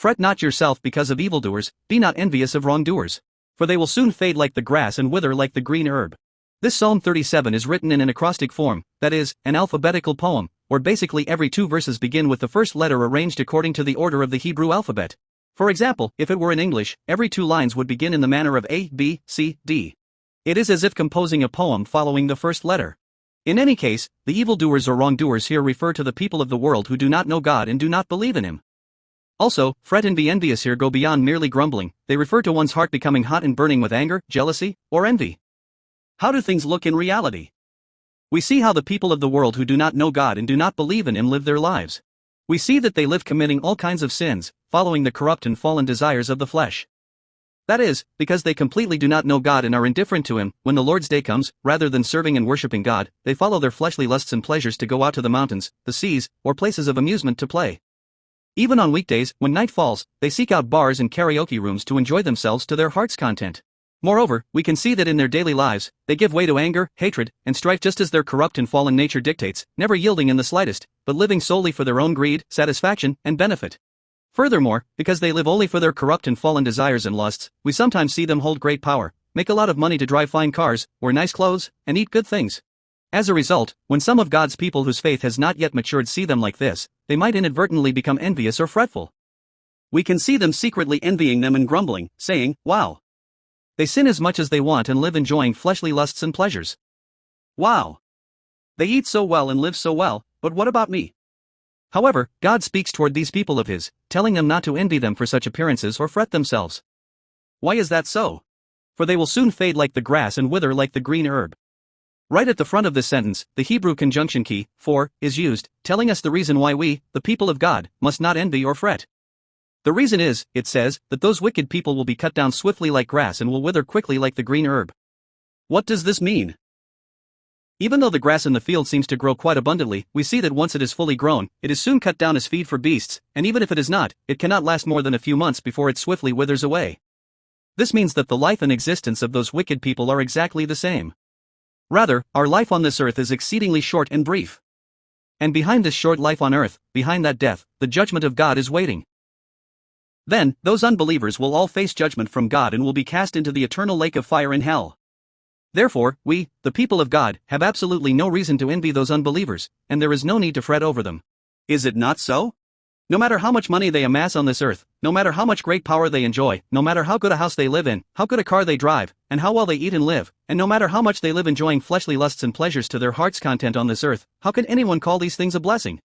Fret not yourself because of evildoers, be not envious of wrongdoers. For they will soon fade like the grass and wither like the green herb. This Psalm 37 is written in an acrostic form, that is, an alphabetical poem, where basically every 2 verses begin with the first letter arranged according to the order of the Hebrew alphabet. For example, if it were in English, every 2 lines would begin in the manner of A, B, C, D. It is as if composing a poem following the first letter. In any case, the evildoers or wrongdoers here refer to the people of the world who do not know God and do not believe in Him. Also, fret and be envious here go beyond merely grumbling, they refer to one's heart becoming hot and burning with anger, jealousy, or envy. How do things look in reality? We see how the people of the world who do not know God and do not believe in Him live their lives. We see that they live committing all kinds of sins, following the corrupt and fallen desires of the flesh. That is, because they completely do not know God and are indifferent to Him, when the Lord's day comes, rather than serving and worshiping God, they follow their fleshly lusts and pleasures to go out to the mountains, the seas, or places of amusement to play. Even on weekdays, when night falls, they seek out bars and karaoke rooms to enjoy themselves to their heart's content. Moreover, we can see that in their daily lives, they give way to anger, hatred, and strife just as their corrupt and fallen nature dictates, never yielding in the slightest, but living solely for their own greed, satisfaction, and benefit. Furthermore, because they live only for their corrupt and fallen desires and lusts, we sometimes see them hold great power, make a lot of money to drive fine cars, wear nice clothes, and eat good things. As a result, when some of God's people whose faith has not yet matured see them like this, they might inadvertently become envious or fretful. We can see them secretly envying them and grumbling, saying, "Wow. They sin as much as they want and live enjoying fleshly lusts and pleasures. Wow. They eat so well and live so well, but what about me?" However, God speaks toward these people of His, telling them not to envy them for such appearances or fret themselves. Why is that so? For they will soon fade like the grass and wither like the green herb. Right at the front of this sentence, the Hebrew conjunction key, for, is used, telling us the reason why we, the people of God, must not envy or fret. The reason is, it says, that those wicked people will be cut down swiftly like grass and will wither quickly like the green herb. What does this mean? Even though the grass in the field seems to grow quite abundantly, we see that once it is fully grown, it is soon cut down as feed for beasts, and even if it is not, it cannot last more than a few months before it swiftly withers away. This means that the life and existence of those wicked people are exactly the same. Rather, our life on this earth is exceedingly short and brief. And behind this short life on earth, behind that death, the judgment of God is waiting. Then, those unbelievers will all face judgment from God and will be cast into the eternal lake of fire in hell. Therefore, we, the people of God, have absolutely no reason to envy those unbelievers, and there is no need to fret over them. Is it not so? No matter how much money they amass on this earth, no matter how much great power they enjoy, no matter how good a house they live in, how good a car they drive, and how well they eat and live, and no matter how much they live enjoying fleshly lusts and pleasures to their heart's content on this earth, how can anyone call these things a blessing?